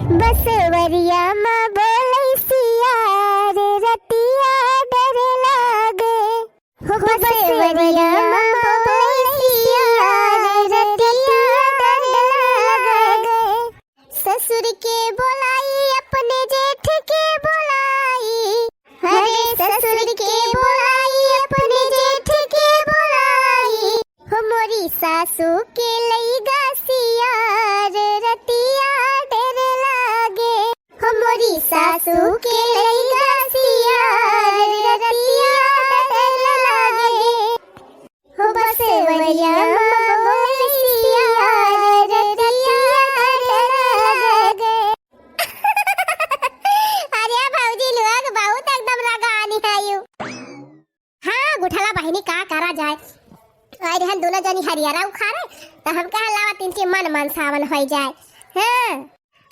बसवरिया माँ बोलै सिया रे रतिया डर लागे। हो बसवरिया माँ बोलै सिया रे रतिया डर लागे। ससुर के बोलाई अपने जेठ के बोलाई, हरे ससुर के बोलाई अपने जेठ के बोलाई। हो मोरी सासू के लई गासिया रे रतिया डर लागे। हो मोरी सासू के लई गासिया रे रतिया डर लागे। हो बसवरिया माँ बोलै सिया रे रतिया डर लागे। अरे भौजी लोग बहुत एकदम रगानी आयु। हाँ गुठला बहिनी का करा जाए। अरे हम दोनों जनी हरियारा उखाड़े तो हम कहा लावा तीन के मन सावन हो जाए। हाँ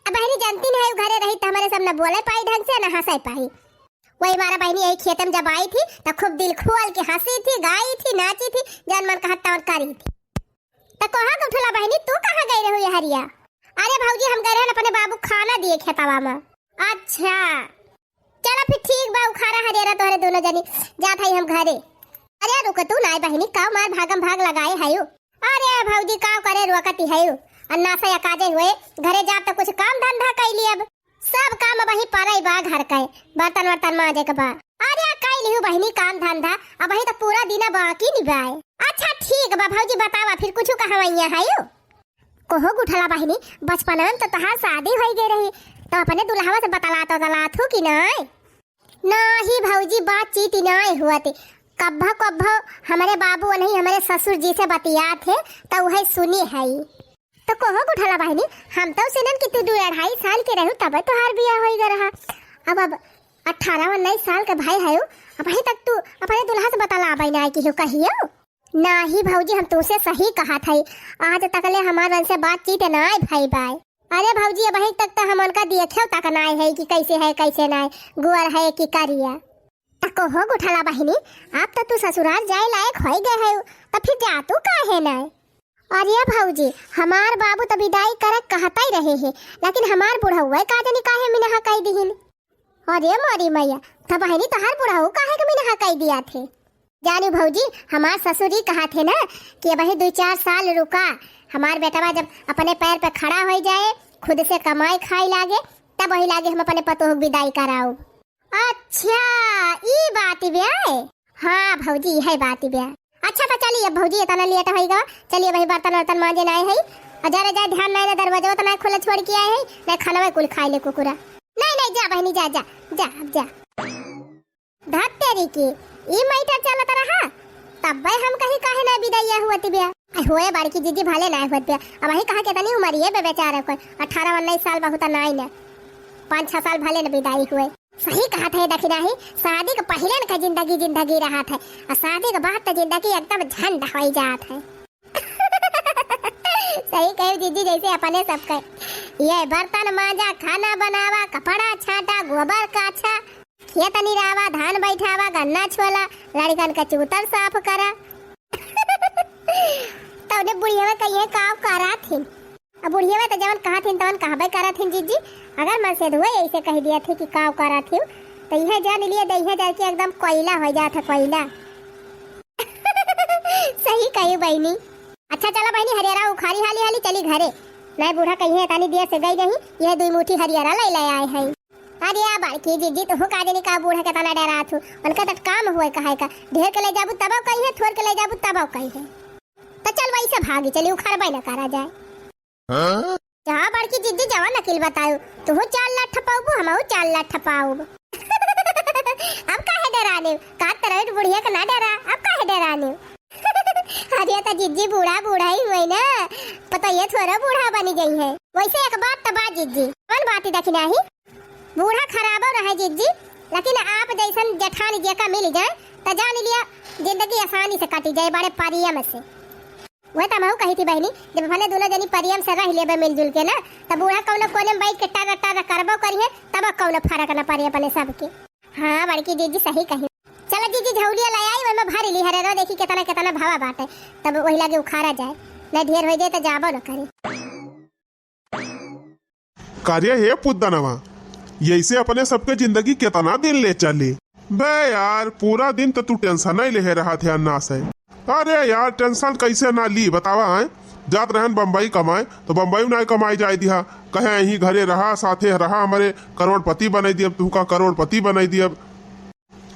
अब बहनी जानती नहीं घरे रही तो हमारे सब न बोले पाई ढंग से न हंसे पाई। वही बारा बहनी यही खेत में जब आई थी तो खूब दिल खोल के हंसी थी, गाई थी, नाची थी, जन मन कहता और करी थी। तो कहा गुठला बहनी तू कहाँ गई रही हरिया? अरे भौजी हम गए अपने बाबू खाना दिए खेतवा में। अच्छा चलो फिर ठीक बा उखाड़ा हरियारा तोहरे दोनों जनी जात हई हम घरे। अरे रुक तू नाय बहिनी का मार भागम भाग लगाए हयो। अरे भौजी का करे रोकती हयो अन्ना से काजे हुए घरे जा तो कुछ काम धंधा कैली। अब सब काम वही परई बा घर के बर्तन वर्तन माजे के बा। अरे कैली हूं बहिनी काम धंधा अब वही तो पूरा दिन बाकी निभाए। अच्छा ठीक बा भौजी बतावा फिर कुछ कहवैया हयो। कोहो गुठला बहिनी बचपन में तो तहार शादी हो गई रही तो अपने दुल्हावा से बतलात हो कि नहीं? नहीं भौजी बातचीत नहीं हुआ थी। कब्बा कब्बा हमारे बाबू नहीं हमारे ससुर जी से बतिया थे तो वही सुनी है। तो कहो गुठला बहनी हम तो सुनन कि तू 2-2.5 साल के रहू तब तो हार बिया हो गया रहा। अब 18-19 साल के भाई है अब अभी तक तू अपने दुल्हा से बतला आबई ना कि कहियो। नहीं भौजी हम तुमसे सही कहा था आज तक ले हमारे से बातचीत ना भाई बाय। अरे भौजी अभी तक तो हम उनका देखे तक ना है कि कैसे है कैसे ना गुअर है कि करिया। कहो गुठला बहिनी आप तो तू ससुराल जाए लायक हो गए है तो फिर जा तू काहे ना? अरे भौजी हमार बाबू तो विदाई करे कहता ही रहे हैं लेकिन हमार बुढ़ाऊ का जनी काहे मिनहा कह दीहिन। अरे मोरी मैया तो बहिनी तोहार बुढ़ाऊ काहे के मिनहा कह दिया थे? जानी भौजी हमार ससुर जी कहा थे ना कि वही 2-4 साल रुका हमार बेटवा जब अपने पैर पे खड़ा हो जाए खुद से कमाई खाई लागे तब वही लागे हम अपने पतोह विदाई कराऊ। अच्छा ई बात ब्याह। हाँ भौजी है बात ब्याह। अच्छा तो चलिए भौजी इतना लेट होएगा चलिए वही बर्तन वर्तन मांजे ना है अजर जा ध्यान ना दरवाजा तो मैं खुला छोड़ के आए है ना खाना में कुल खाई ले कुकुरा। नहीं जा बहनी जा जा जा जा धत तेरी की ई मैटर चलत रहा तब भाई हम कहीं काहे ना विदाई हुआ ती ब्याह होए बाड़की जीजी भाले ना हुआ ब्याह। अब वही कहा केतनी उम्र ये बेचारा कोई 18-19 साल बहुत ना ही ना 5-6 साल भाले ना विदाई हुए। सही कहा था दखी नहीं शादी के पहले का जिंदगी रहा था और शादी के बाद तो जिंदगी एकदम झंड हो जात है। सही कहे जीजी जैसे अपने सब कहे ये बर्तन मांजा खाना बनावा कपड़ा छाटा गोबर काछा खेत निरावा धान बैठावा गन्ना छोला लड़कन का चूतर साफ करा। तो उन्हें बुढ़िया में कहिए काव करा थी अब बुढ़िया में तो जवन कहा थी तवन कहबे करा थी जीजी अगर मन से धुए ऐसे कह दिया थे कि काव करा थी तो यह जान लिए दहिया जाके एकदम कोयला हो जाता कोयला। सही कही बहनी। अच्छा चला बहनी हरियारा उखाड़ी हाली चली घरे मैं बूढ़ा कहिए तानी दिया से गई नहीं यह 2 मुट्ठी हरियारा ले आए हैं। अरे या बाड़की जीजी तो हो काजनी का बूढ़ा के तना डरा थू उनका तो काम हुए कहे का ढेर के ले जाबू तब कही है थोड़ के ले जाबू तब कही है तो चल वही से भागी चली उखाड़ ना करा जाए। जहाँ बड़की जिद्दी जवान नकील बतायो तो हो 4 लाख ठपाऊ हम 4 लाख ठपाऊ। अब काहे डराने का तरह बुढ़िया का ना डरा अब काहे डराने। अरे तो जिद्दी बूढ़ा ही हुए ना पता ये थोड़ा बूढ़ा बनी गई है। वैसे एक बात तो बात जिद्दी कौन बात देखी नहीं बूढ़ा खराब रहे जिद्दी लेकिन आप जैसन जेठानी जी का मिल जाए तो जान लिया जिंदगी आसानी से कटी जाए बड़े परियम से। वह तो मैं कही थी बहनी जब भले दोनों जनी परियम से रह लेबे मिलजुल के ना तो बूढ़ा कौन कोने में बैठ के टारा करबो करिए तब कौन फर्क ना पड़े अपने सबके। हाँ बड़की जीजी सही कही। चलो जीजी झौलिया ले आई वह भारी ली हरे देखी कितना भावा बाटे तब वही लगे उखाड़ा जाए न ढेर हो जाए तो जाबो न करे। कार्य है पुद्दनवा, यैसे अपने सबके जिंदगी कितना दिन ले चली बे यार। पूरा दिन तो तू टेंशन ही ले रहा थे अन्ना से। अरे यार टेंशन कैसे ना ली बतावा है। जात रहन बम्बई कमाए तो बम्बई में नहीं कमाई जाए दिया, कहे यहीं घरे रहा साथे रहा, हमारे करोड़पति बनाई दिया, तू का करोड़पति बनाई दिया।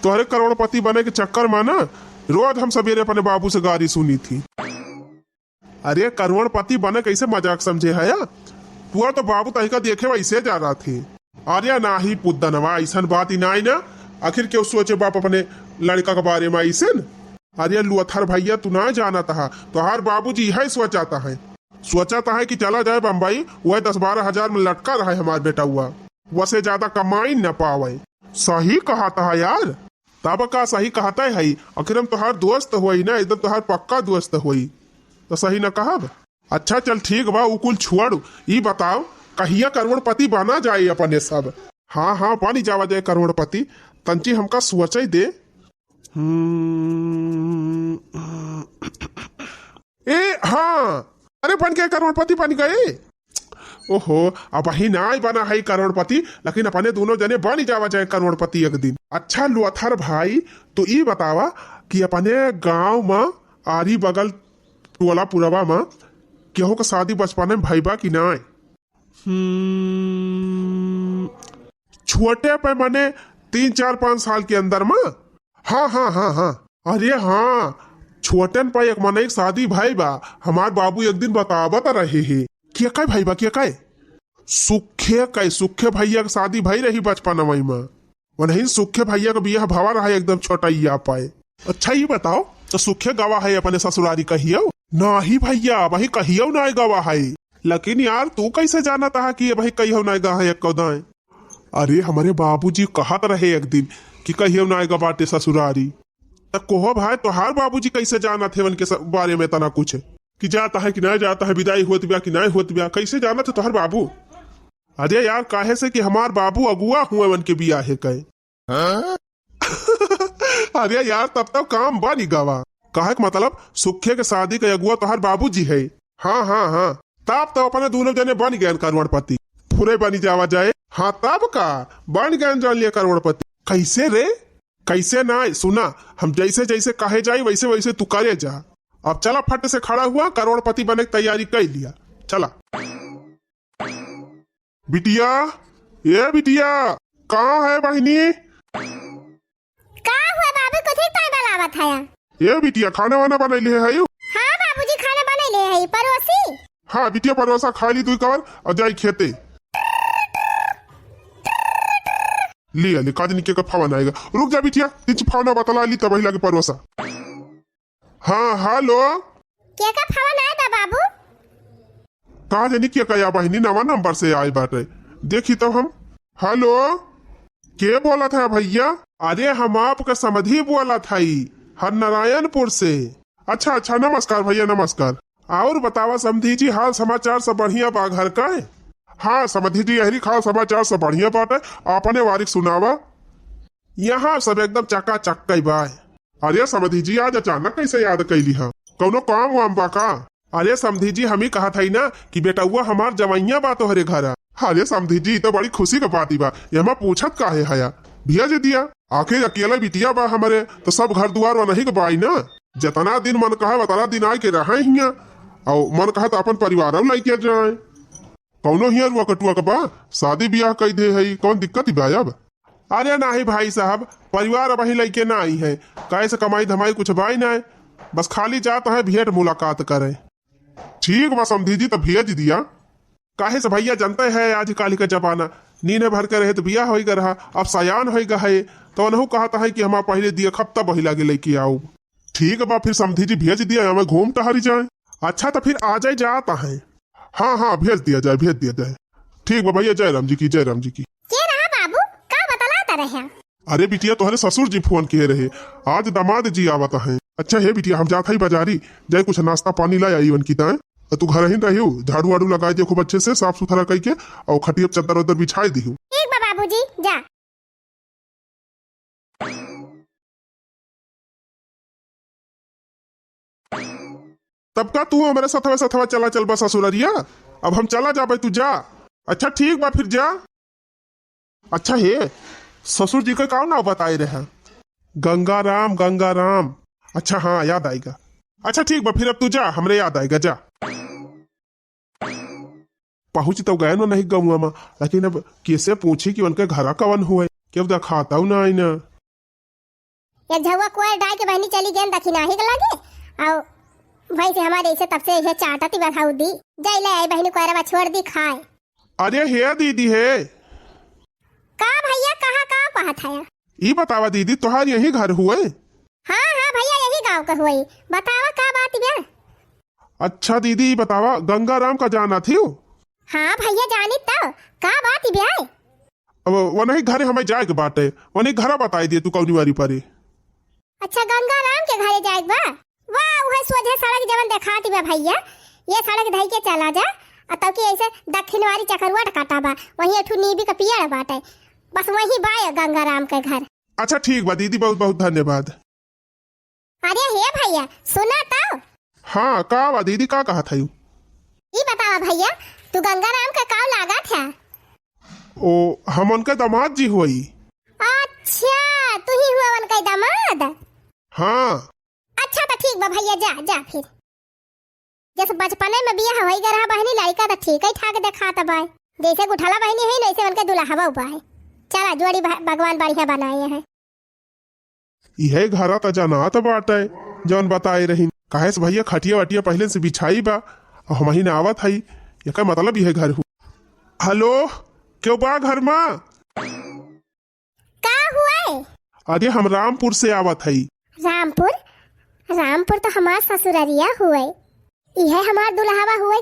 तोहरे करोड़पति बने के चक्कर में ना रोज हम सवेरे अपने बाबू से गाली सुनी थी। अरे करोड़पति बने कैसे मजाक समझे है यार, तू तो बाबू तही का देखे वैसे जा रहा थी। अरे ना ही पुद्दनवा ऐसा बात ही नहीं ना, आखिर क्यों सोचे बाप अपने लड़का के बारे में ऐसे। अरे लुअथर भैया तू ना जाना था, तुहार बाबूजी यही सोचाता है कि चला जाए बम्बई, वह 10-12 हजार में लटका रहा है हमारा बेटा हुआ, वसे ज्यादा कमाई न पावे। सही कहता है यार, तब का सही कहता है, आखिर हम तुहार दोस्त हुई ना, एकदम तुहार पक्का दोस्त हुई तो सही न कहब। अच्छा चल ठीक बा, उकुल छोड़, ये बताओ कहिया करोड़पति बना जाए अपने सब। हाँ हाँ बनी जावा जाए करोड़पति, तंची हमका सोचे दे। ए हाँ, अरे बन गए करोड़पति बन गए। ओहो अब ही ना बना है करोड़पति, लेकिन अपने दोनों जने बन जावा जाए करोड़पति एक दिन। अच्छा लुअथर भाई तो ये बतावा कि अपने गांव में आरी बगल टोला पुरवा में केहू का शादी बचपन में भईबा की ना? छोटे पे मने 3-4-5 साल के अंदर में। हाँ हाँ हाँ हाँ, अरे हाँ छोटन पर एक मन एक शादी भाई बा, हमार बाबू एक दिन बतावत रहे है। क्या काय भाई बा, क्या काय? सुखे भैया की शादी भाई रही बचपन में, वही सुखे भैया का बियाह भवा रहा एकदम छोटा ही आ पाए। अच्छा ये बताओ तो सुखे गवा है अपने ससुरारी कहियो? नहीं भैया वही कहियो ना गवा है, लेकिन यार तू कैसे जाना था कि भाई कहियो ना गा है कौदाए? अरे हमारे बाबूजी कहत रहे एक दिन कि कहियो ना आएगा बाटे ससुरारी। तब कोहो भाई तोहार बाबूजी कैसे जाना थे उनके बारे में तना कुछ कि जाता है कि नहीं जाता है, विदाई होत बिया कि नहीं होत बिया, कैसे जाना थे तोहार बाबू? अरे यार काहे से कि हमार बाबू अगुआ हुए उनके बिया है कहे। अरे यार तब तक काम बनी गवा, कहे मतलब सुखे के शादी के अगुआ तोहार बाबूजी है। हाँ हाँ हाँ, तब तो अपने दोनों जने बन गए करोड़पति, पूरे बनी जावा जाए। हाँ तब का बन गए जान लिया करोड़पति। कैसे रे? कैसे ना सुना, हम जैसे जैसे कहे जाए वैसे वैसे तू करे जा। अब चला फट से खड़ा हुआ, करोड़पति बने की तैयारी कर लिया, चला। बिटिया ये बिटिया कहाँ है बहनी? का हुआ बाबू, कुछ तो बनावत है? ये बिटिया खाना वाना बनैले है? हाँ बाबूजी खाना बनैले है, परोसी। हाँ बिटिया परोसा खा ली तू कवर और जाई खेते। लिया ले काजनी के फावन आएगा, रुक जा बिटिया तीन फावना बतला ली तब लगे परोसा। हाँ हेलो, क्या का फावन आया था बाबू? कहा जानी क्या कया बहनी नवा नंबर से आए बाटे, देखी तब हम। हेलो के बोला था भैया? अरे हम आपका समझी बोला था हर नारायणपुर से। अच्छा अच्छा नमस्कार भैया नमस्कार। और बतावा समधी जी हाल समाचार सब बढ़िया बा घर का? हाँ समधी जी यही खाल समाचार सब बढ़िया बाटे, आपने वारिक सुनावा। यहाँ सब एकदम चकाचक कई बा। अरे समधी जी आज अचानक कैसे याद कैली है, कौनो काम वाम बा का? अरे समधी जी हम ही कहा था ना कि बेटा हुआ हमार जवैया बा तोहरे घर। अरे समधी जी तो बड़ी खुशी का बात बा, ये हम पूछत काहे हया भैया जी दिया, आखिर अकेला बिटिया बा हमारे तो सब घर दुआर व नहीं के बाई ना, जितना दिन मन कहा उतना दिन आए के रहे हिया, और मन कहा तो अपन परिवार लेके जाए। कौनो हिया रुआ कटुआ का बा शादी ब्याह कई दे है, कौन दिक्कत ही बाब? अरे नहीं भाई साहब परिवार अब ही लेके ना आई है, कैसे कमाई धमाई कुछ बाई ना है, बस खाली जाता है भेंट मुलाकात करे। ठीक बा समधी जी तो भेज दिया, काहे से भैया जानते हैं आज काली का जमाना, नीने भर के रहे तो बिया हो रहा, अब सयान हो गया है तो अनहु कहता है कि हम पहले दिए खप्ता बही लगे लेके आओ। ठीक बा फिर समधी जी भेज दिया, हमें घूम टहरी जाए। अच्छा तो फिर आ जाए जाता है। हाँ हाँ भेज दिया जाए भेज दिया जाए। ठीक बा भैया जय राम जी की जय राम जी की। क्या रहा बाबू का बतलाता रहे? अरे बिटिया तुम्हारे ससुर जी फोन किए रहे, आज दामाद जी आवता है। अच्छा है बिटिया हम जाता ही बाजारी जाए कुछ नाश्ता पानी ला आई उनकी ताए, तू घर ही रही झाड़ू वाड़ू लगा दियो खूब अच्छे से साफ सुथरा करके, और खटिया चद्दर उद्दर बिछाई दी। ठीक बा बाबूजी जा। तब का तू हमारे सथवा सथवा चला चल बस ससुररिया, अब हम चला जा भाई तू जा। अच्छा ठीक बा फिर जा। अच्छा हे ससुर जी का का नाम बताए रहे? गंगाराम गंगाराम। अच्छा हाँ याद आएगा। अच्छा ठीक बा फिर अब तू जा, हमरे याद आएगा जा। पहुंच तो गए ना नहीं गमुआ में, लेकिन अब कैसे पूछी कि उनके घर कवन हुए, क्यों दिखाता हूँ ना आईना। ये झुआ कोई डाल के बहनी चली गई दखिना ही लगे और भाई से हमारे ऐसे तब से ये चाटती बधाऊ दी जाई ले आई बहनी कोयरा छोड़ दी खाए। अरे हे दीदी हे का भैया कहा था या? ये बतावा दीदी तुहार यही घर हुए? हाँ हाँ भैया यही गांव का हुई। बतावा का बात बे? अच्छा दीदी बतावा गंगाराम का जाना थी? हाँ भैया जानी तो का बात बे? अब वो नहीं घर हमें जाए के बाटे, वो नहीं घर बताई दिए तू कौनी वारी परी। अच्छा गंगाराम के घरे जाए बा? वाह वह सोझे सड़क जवन दिखाती बा भैया, ये सड़क धई के चला जा तब की ऐसे दक्षिण वाली चकरवाट काटा बा, वही अठू नीबी का पियर बाटे, बस वही बा गंगाराम के घर। अच्छा ठीक बा दीदी, बहुत बहुत धन्यवाद। अरे हे भैया सुना तो? हाँ का बा दीदी का कहा था? ये बतावा भैया तू गंगाराम का काव लागा था? ओ हम उनके दामाद जी हुई। अच्छा तू ही हुआ उनका दामाद? हाँ। अच्छा तो ठीक बा भैया जा जा फिर। जैसे बचपने में बिया हवाई गरहा बहनी लड़का तो ठीक ही ठाक दिखाता बाय, जैसे गुठला बहनी है वैसे उनके दुल्हा बाय। चला जोड़ी भगवान बढ़िया बनाए हैं। यह घर तो जनात बाटे जौन बताए रही, काहे से भैया खटिया वटिया पहले से बिछाई बा और हम ही आवत हई, ये का मतलब यह घर हु। हेलो क्यों बा घर में? का हुआ? अरे हम रामपुर से आवत हई। रामपुर? रामपुर तो हमार ससुररिया हुए, यह हमार दुल्हावा हुए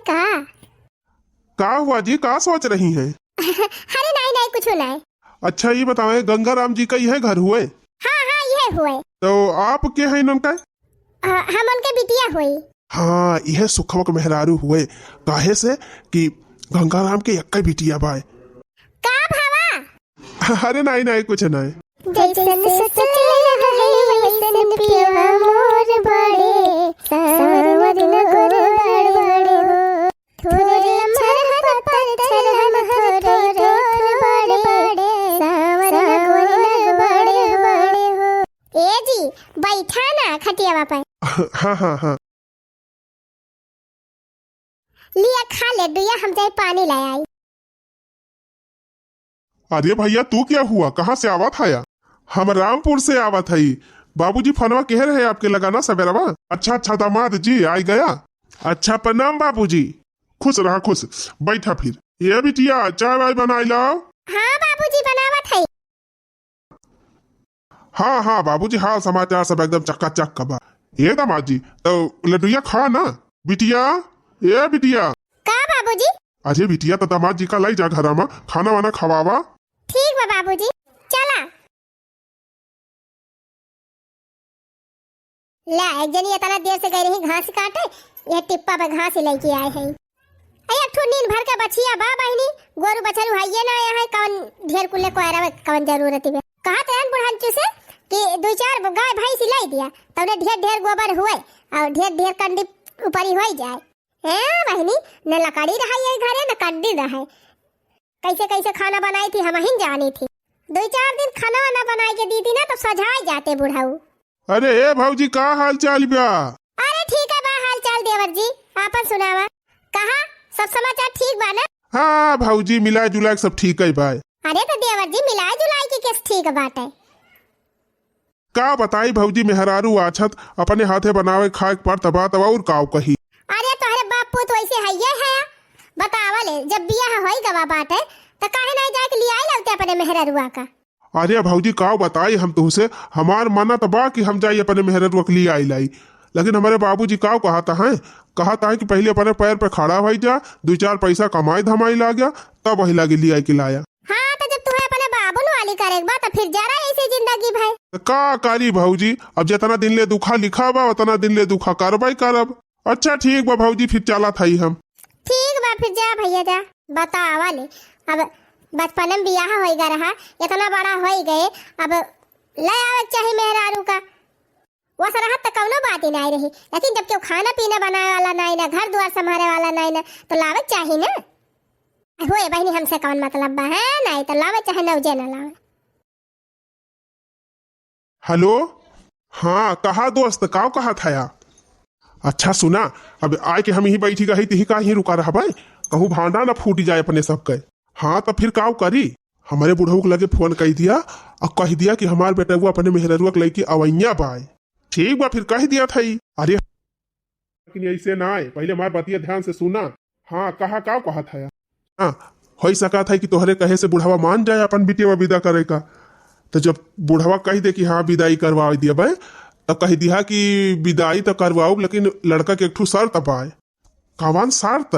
का हुआ जी, का सोच रही हैं? अरे नहीं नहीं कुछ नहीं। अच्छा ये बताएं गंगाराम जी का यह घर हुए? हाँ हाँ यह हुए। तो आप के हैं उनका? हम उनके बिटिया हुई। हाँ यह सुखवक मेहरारू हुए, काहे से कि गंगाराम के यक्का बिटिया बाय। का भावा? अरे नहीं नहीं कुछ नहीं। जैसन सोचले रहे वैसन पियवा मोर बड़े, सावन गुर बड़े बड़े हो, थोरे अमर पत्थर हम थोरे ठोर बड़े बड़े, सावन गुर बड़े बड़े हो। ए जी बैठा ना खटिया पर। हाँ हाँ हाँ लिया खा ले दुया, हम जाए पानी ले आई। अरे भैया तू क्या हुआ, कहाँ से आवत है? हम रामपुर से आवत हई। बाबूजी फनवा कह रहे आपके लगाना सवेरवा। अच्छा अच्छा दामाद जी आ गया। अच्छा प्रणाम बाबूजी, खुश रहा खुश। बैठा फिर। ये बिटिया चाय वाय बनाई लाओ। हाँ बाबूजी बनावत है। हाँ हाँ बाबूजी हाल समाचार सब एकदम चकाचक कबा। ये दामाद जी तो लड्डुया खा ना बिटिया। ये बिटिया। का बाबूजी? अरे बिटिया तो दामाद जी का लाई जा घर में खाना वाना खवावा। ठीक बा बाबूजी चला। ला एक जनी इतना देर से गई रही घास काटे, ये टिप्पा पे घास लेके आए हैं। अरे ठो नींद भर के बचिया बा बहनी, गोरु बछरू हइये ना आया है, कौन ढेर कुल्ले कोयरा में कौन जरूरत है। कहा तेरन बुढ़ानचू से कि दो चार गाय भैंस लाई दिया तब ढेर ढेर गोबर हुए और ढेर ढेर कंडी ऊपरी हो जाए। हैं बहनी न लकड़ी रहा ये घरे न कंडी रहा, कैसे कैसे खाना बनाई थी हम ही जानी थी। दो चार दिन खाना वाना बनाई के दी थी ना तो सजाए जाते बुढ़ाऊ। अरे ए भाऊजी का हाल चाल बा? अरे ठीक है बा हाल चाल देवर जी, आपन सुनावा। कहा सब समाचार ठीक बा ना? हाँ भाऊजी मिलाए जुलाए सब ठीक है भाई। अरे तो देवर जी मिलाए जुलाए के किस ठीक बात है? का बताई भाऊजी मेहरारू आछत अपने हाथे बनावे खाए पर तबा तबा और काव कही। अरे तोहरे बाप पुत वैसे हइये है, बतावा ले जब बियाह होई गवा बात है तो काहे नहीं जाके ले आई लौटे अपने मेहरारुआ का। अरे भाऊजी काव बताई हम तुमसे, हमार माना तो बा कि हम जाइए अपने मेहरारुआ के लिए आई लाई, लेकिन हमारे बाबूजी काव कहता है कि पहले अपने पैर पे खड़ा हो जा, दो चार पैसा कमाई धमाई ला गया तब वही लागे लिया के लाया। हाँ तो जब तुम्हें अपने बाबू वाली करेगा तो फिर जरा ऐसी जिंदगी भाई। का कारी भाऊजी, अब जितना दिन ले दुखा लिखा बा उतना दिन ले दुखा करबाई करब। अच्छा ठीक बा भाऊजी फिर चला था हम। ठीक बा फिर जा भैया जा। बतावा ले अब बचपन में बियाह हो गया रहा, इतना बड़ा हो गए, अब ले आवे चाहिए मेहरारू का। वो सरहद तक कौनो बात ही नहीं रही, लेकिन जब क्यों खाना पीना बनाने वाला नहीं ना घर द्वार संभालने वाला नहीं ना तो लावे चाहिए ना। होए बहनी हमसे कौन मतलब बा है, नहीं तो लावे चाहे नौजे न लावे। हेलो, हाँ कहा दोस्त, काव कहा था या? अच्छा सुना, अब आए के हम ही बैठी गई तिही का ही रुका रहा भाई, कहूँ भांडा ना फूट जाए अपने सबके। हाँ तो फिर काव करी, हमारे बुढ़ऊ के लगे फोन कह दिया और कह दिया कि हमार बेटा वो अपने मेहरुआ के लेके अवैया बाय। ठीक बा, फिर कह दिया था ही। अरे लेकिन ऐसे ना आए, पहले हमारे बतिया ध्यान से सुना। हाँ कहा काव कहा था या? हाँ हो सका था कि तोहरे कहे से बुढ़ावा मान जाए अपन बिटिया विदा करे का। तो जब बुढ़ावा कह दे कि हाँ विदाई करवा दिया भाई, तो कह दिया कि विदाई तो करवाओ लेकिन लड़का के एक ठू शर्त पाए। कौन शर्त?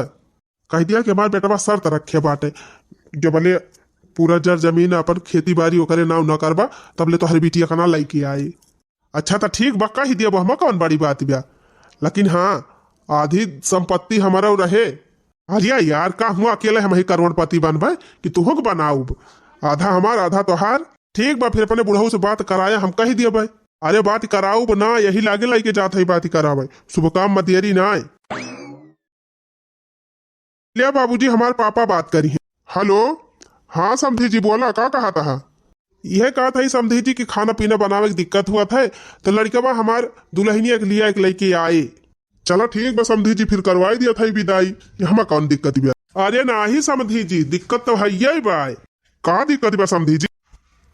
कह दिया कि हमारे बेटवा शर्त रखे बाटे, जब बोले पूरा जर जमीन अपन खेती बाड़ी ओकरे नाव न करबा तब ले तोहरी बिटिया का ना लेके आई। अच्छा तो ठीक बा, कह दिया हम कौन बड़ी बात बा, लेकिन हाँ आधी संपत्ति हमारा रहे। अरे यार का हुआ अकेले हम ही करोड़पति बनबे कि तुह बनाऊ, आधा हमार आधा तोहार। ठीक बा, फिर अपने बुढ़ऊ से बात कराया, हम कह दिया भाई। अरे बात कराऊ ना, यही लागे लाइके जात है बात करावे, शुभ काम मत देरी ना आए। ले बाबूजी हमारे पापा बात करी है। हेलो, हाँ समधी जी बोला, का कहा था? यह कहा था समधी जी कि खाना पीना बनावे की दिक्कत हुआ था, तो लड़का हमार दुल्हनिया के लिए एक लड़के आए। चलो ठीक बा समधी जी, फिर करवाई दिया था विदाई, हमें कौन दिक्कत बा? अरे नाही समधी जी, दिक्कत तो है ही बाय। का दिक्कत बा समधी जी?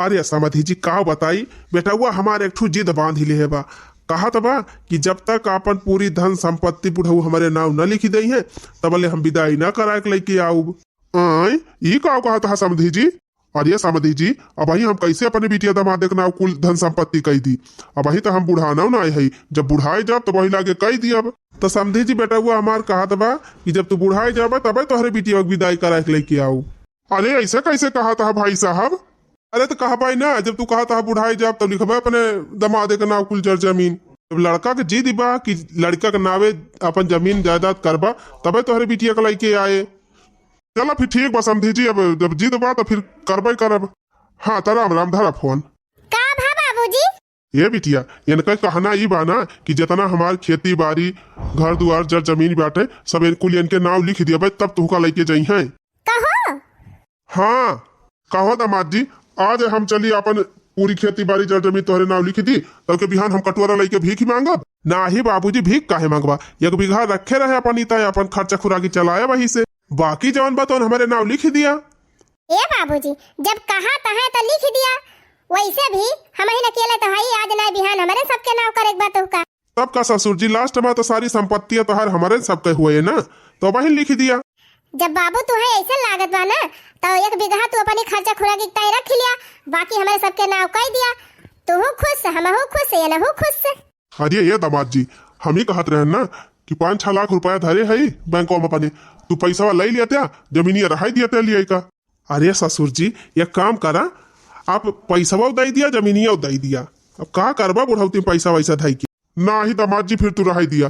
अरे समधी जी का बताई, बेटा हुआ हमारे एक ठू जिद बांध ले है बा। कहा तो बा कि जब तक अपन पूरी धन संपत्ति बुढ़ऊ हमारे नाव न लिखी दई है तब ले हम विदाई न करा के लेके आऊ। ई का कहा था समधी जी? अरे समधी जी, अब हम कैसे अपने बिटिया दामाद के नाव कुल धन संपत्ति कही दी? अब तो हम बुढ़ाना ना है, जब बुढ़ाए जब तो वही लागे कही दी। अब तो समधी जी बेटा हुआ हमार कहा बा कि जब तू बुढ़ाए जाब तब तोहरे बिटिया विदाई करा के लेके आऊ। अरे ऐसे कैसे कहा था भाई साहब? अरे तो कहा पाई ना, जब तू कहा था बुढ़ाई जाब तब लिखबा अपने दामाद के नाव कुल जर जमीन। जब लड़का के जिद बा कि लड़का के नावे अपन जमीन जायदाद करबा तबे तोहरे बिटिया के लेके आए। चलो फिर ठीक बा समधी जी, अब जब जिद बा तो फिर करबे करब। हाँ तो राम राम, धरा फोन। का भा बाबूजी? ये बिटिया इनका कहना ई बा ना कि जितना हमार खेती बाड़ी घर दुआर जर जमीन बाटे सब कुल इनके नाव लिख दिया तब तुहका लेके जाई है। कहो? हाँ कहो दामाद जी, आज हम चली अपन पूरी खेती बाड़ी जर जमीन तोहरे नाव लिखी दी, तब के बिहान हम कटोरा लेके भीख मांगब ना ही। बाबूजी भीख काहे मांगबा, एक बीघा रखे रहे अपन इता अपन खर्चा खुराकी चलाया वही से, बाकी जवन बा तो हमारे नाव लिख दिया। ए बाबूजी जब कहा तहा तो लिख दिया, वैसे भी हम ही अकेले तो है, आज ना बिहान हमारे सबके नाव करे बात का। तब का ससुर जी, लास्ट में तो सारी संपत्ति तो हर हमारे सबके हुए ना, तो वही लिख दिया। जब बाबू तू है ऐसे लागत बा ना, तो एक बीघा तू अपनी खर्चा खुराकी तय रख लिया, बाकी हमारे सबके नाव कह दिया। तू हो खुश, हम हो खुश, ये ना हो खुश। अरे ये दामाद जी, हम ही कहत रहे ना कि 5-6 लाख रुपया धरे है बैंकों में अपने, तू पैसा लै लिया त्या जमीनिया रहा दिया त्या लिया का। अरे ससुर जी एक काम करा, आप पैसा दे दिया जमीनिया दे दिया, अब का करबा बुढ़ौती पैसा वैसा धई के ना ही दामाद जी, फिर तू रहा दिया,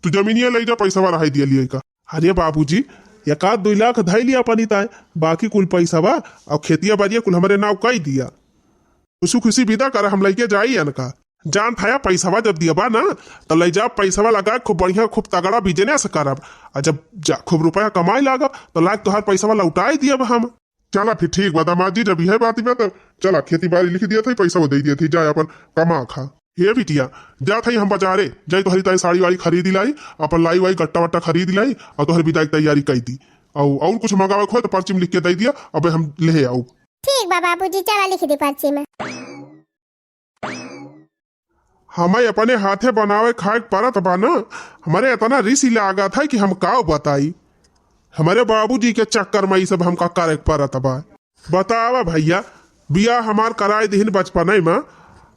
तू जमीनिया ले जा पैसा रहा दिया लिया का। अरे बाबूजी 1-2 लाख धई लिया अपनी ताय, बाकी कुल पैसा बा और खेतिया बाड़िया कुल हमारे नाव कई दिया। खुशी खुशी विदा कर, हम लेके जाई अनका। जान था पैसा जब दिया बा ना तो ले जा पैसा लगा खूब बढ़िया खूब तगड़ा बिजनेस करब, और जब खूब रुपया कमाई लागब तो लाग तोहार पैसा लौटाई दिया हम। चला फिर ठीक बा दामाद जी, जब यह बात तो चला खेती बाड़ी लिख दिया था, पैसा वो दे दिया थी, जाए अपन कमा खा। ये बिटिया जा थी हम बाजारे जाई, तोहरी ताई साड़ी वाड़ी खरीद लाई, अपन लाई वाई गट्टा वट्टा खरीद लाई और तोहरी विदाई की तैयारी कर दी, और कुछ मंगावे खो तो पर्ची में लिख के दे दिया, अब हम ले आऊ। ठीक बा बाबूजी, चला लिख दी पर्ची में। हमें अपने हाथे बनावे खाए परत बा ना, हमारे इतना रिसी लागा था कि हम का बताई, हमारे बाबूजी के चक्कर में सब हम का करे परत बा। बतावा भैया, बिया हमार कराए दिन बचपन में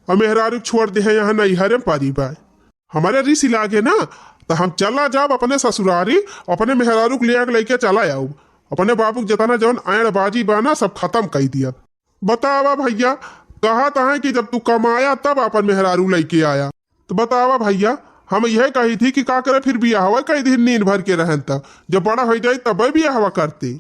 और मेहरारू छोड़ दे है यहाँ नहीं हरे पारी बा, हमारे रिसी लागे ना तो हम चला जाब अपने ससुरारी, अपने मेहरारू को लेके चला आऊ, अपने बाबू जितना जौन आयण बाजी बाना सब खत्म कर दिया। बतावा भैया, कहा था कि जब तू कमाया तब अपन मेहरारू लेके आया, तो बतावा भैया हम यह कही थी कि का करे फिर बिया हवा कई दिन नींद भर के रहन, तब जब बड़ा हो जाए तब बिया हवा करते।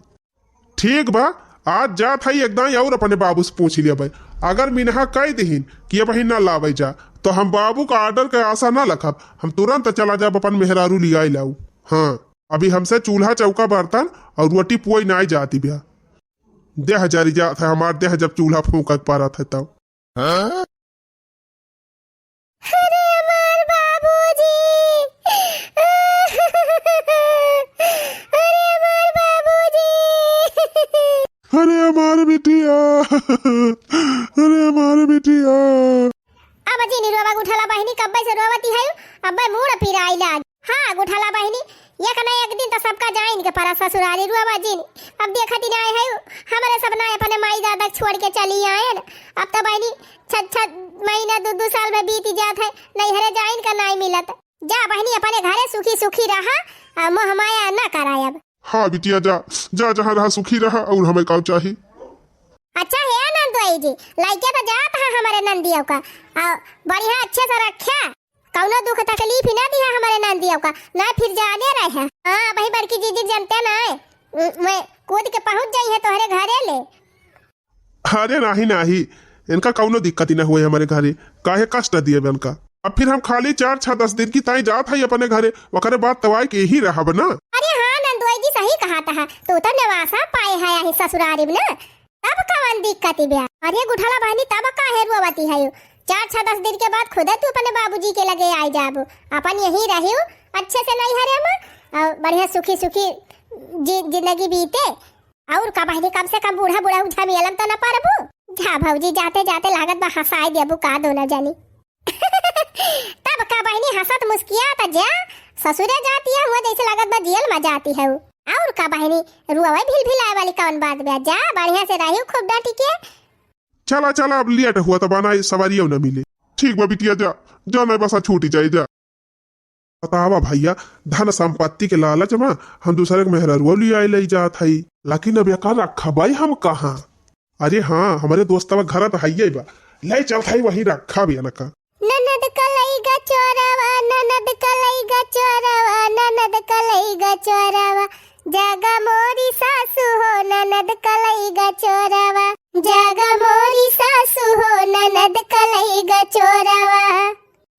ठीक बा, आज जा था एकदम और अपने बाबू से पूछ लिया भाई, अगर मिनहा कह दीन कि अब ही ना लावे जा तो हम बाबू का ऑर्डर के आशा ना रखब, हम तुरंत चला जाब अपन मेहरारू लिया लाऊ। हाँ अभी हमसे चूल्हा चौका बर्तन और रोटी पोई नहीं जाती भैया। 10,000 जात है हमार 10 जब चूल्हा फूक पा रहा था तब। अरे हमार बाबूजी, अरे हमार बाबूजी, अरे हमारे बिटिया, अरे हमारे बिटिया। अब जी निरोवा गुठाला बहिनी कब्बे से रोवती है। अब्बे मूड पिराई लाग। हाँ गुठाला बहिनी एक न एक दिन तो सबका जाइन के पारा ससुराली रुआ जी। अब देखती ना आए है हमारे सब ना अपने माई दादा छोड़ के चली आए। अब तो बहिनी 6 महीना 2 साल में बीत जात है, नहीं हरे जाइन का नहीं मिलत। जा बहिनी अपने घरे सुखी सुखी रहा, मोह माया ना कराय अब। हाँ बिटिया जा जा, जहाँ रहा सुखी रहा और हमें कब चाहिए। अच्छा है नंदोई जी, लाइके तो जात है हमारे नंदियों का, बढ़िया अच्छे से रखा, कौनो दुख तकलीफ ही ना दिया हमारे नंदियों का, ना फिर जाने रहे। हाँ भाई बड़की जीजी जानते ना मैं कूद के पहुंच जाई है तोहरे घरे ले। अरे नहीं नहीं, इनका कौनो दिक्कत ही ना हुए हमारे घरे, काहे कष्ट दिए इनका। अब फिर हम खाली 4-6-10 दिन की ताई जात है अपने घरे, वकरे बाद तवाई के ही रहा बना। अरे हाँ नंदोई जी सही कहा था, तू तो नवासा पाए है यही ससुरारी में, तब कवन दिक्कत ब्याह। अरे गुठाला बहनी तब काहे रोवती है, 4-6-10 दिन के बाद खुद तू अपने बाबूजी के लगे आई जाबू, अपन यही रही अच्छे से नहीं हरे में बढ़िया सुखी सुखी जिंदगी बीते। और का बहनी कम से कम बूढ़ा बूढ़ा उठा मिलम तो न पारबू। जा भौजी जाते जाते लागत बा हंसाई देबू का दो न जानी। तब का बहनी हंसत मुस्किया त जा ससुरे जाती है हुआ जैसे लागत बा जेल में जाती है। और का बहनी रुआवे भिल वाली कौन बात बा, जा बढ़िया से रही खूब डांटी के। चला चला अब लेट हुआ तो बना सवारियों न मिले। ठीक बा बिटिया जा जा, नहीं बसा छूटी जाए जा। बतावा भैया धन संपत्ति के लालच में हम दूसरे के मेहररुआ लिया ले जात है, लेकिन अब का रखा भाई हम कहाँ। अरे हाँ हमारे दोस्तवा घर तो है बा, ले चल था वही रखा भी का। ननद कलईगा चोरवा, ननद कलईगा चोरवा, ननद कलईगा चोरवा, जागा मोरी सासू हो ननद कलईगा चोरवा, जागा मोरी सासू हो ननद कलईगा चोरवा।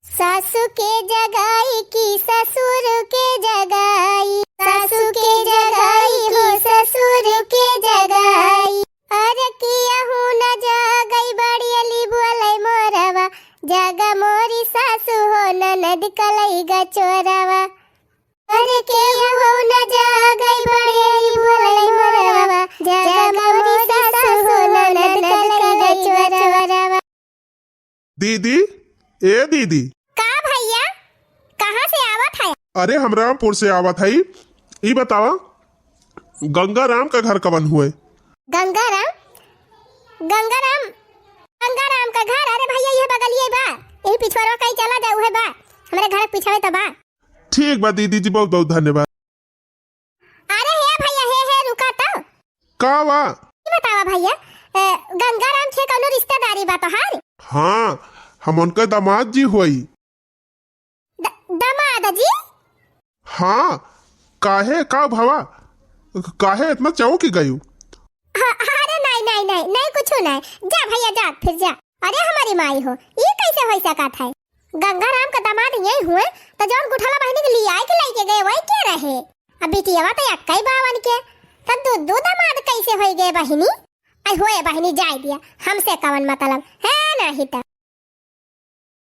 सासू के जगाई की ससुर के जगाई, सासू के जगाई हो ससुर के जगाई। अरे किया हूँ न जागई बड़ी अली बोले मोरवा, जागा मोरी सासू हो ननद कलईगा चोरवा। अरे किया हूँ न जागई बड़ी अली बोले मोरवा, जागा मोरी सासू हो ननद कलईगा चोरवा। दीदी ए दीदी, कहाँ से आवत है? अरे हम रामपुर से आवत है। ये बतावा गंगाराम का घर कवन हुए? गंगाराम गंगाराम गंगाराम का घर? अरे भैया ये बगल ये बा, यही पिछवाड़ा कहीं चला जाऊ है बा, हमारे घर पिछवाड़े तो बा। ठीक बा दीदी जी, बहुत बहुत धन्यवाद। अरे हे भैया हे रुका तो का बा? ये बतावा भैया गंगाराम से कौनो रिश्तेदारी बा तोहार? हाँ हम उनका दामाद जी हुई। दामाद जी? हाँ काहे का भवा, काहे इतना चौंक गई? अरे नहीं नहीं नहीं नहीं कुछ नहीं, जा भैया जा फिर जा। अरे हमारी माई हो ये कैसे हो सका था? गंगाराम का दामाद यही हुए तो जौन गुठाला बहनी के लिए आए के लेके गए वही के रहे। अब बिटियावा तो यक्कई बावन के, तब दो दामाद कैसे हो गए बहनी? आई होए बहनी जाए दिया, हमसे कवन मतलब है नहीं था।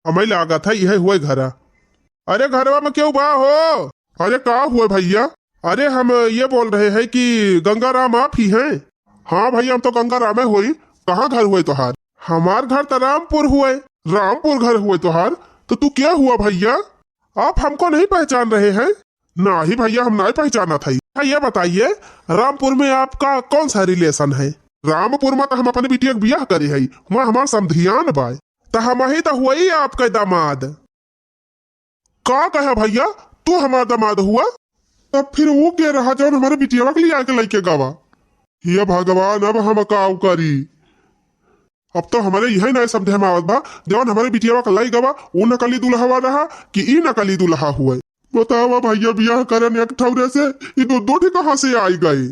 हमें लगा था यह हुए घरा। अरे घरवा में क्यों बा हो? अरे का हुआ भैया? अरे हम ये बोल रहे हैं कि गंगाराम आप ही हैं? हाँ भैया हम तो गंगाराम हुई। कहाँ घर हुए तुहार? हमार घर तो रामपुर हुए। रामपुर घर हुए तुहार? तो तू क्या हुआ भैया, आप हमको नहीं पहचान रहे हैं? नहीं भैया हम नहीं पहचाना था। ये बताइए रामपुर में आपका कौन सा रिलेशन है? रामपुर में तो हम अपने बिटिया के ब्याह करे है, वहाँ हमार समधियान बाय, तो हम ही तो हुआ ही आपका दामाद। का कहा भैया तू हमारा दामाद हुआ? तब फिर वो क्या रहा जब हमारे बिटिया के लिए आके लेके गवा? ये भगवान अब हम का करी? अब तो हमारे यही नहीं समझे में आवत बा जवन हमारे बिटिया का लाई गवा वो नकली दुल्हा रहा कि ई नकली दुल्हा हुए। बतावा भैया ब्याह करन एक ठौरे से ये दो कहाँ से आई गई?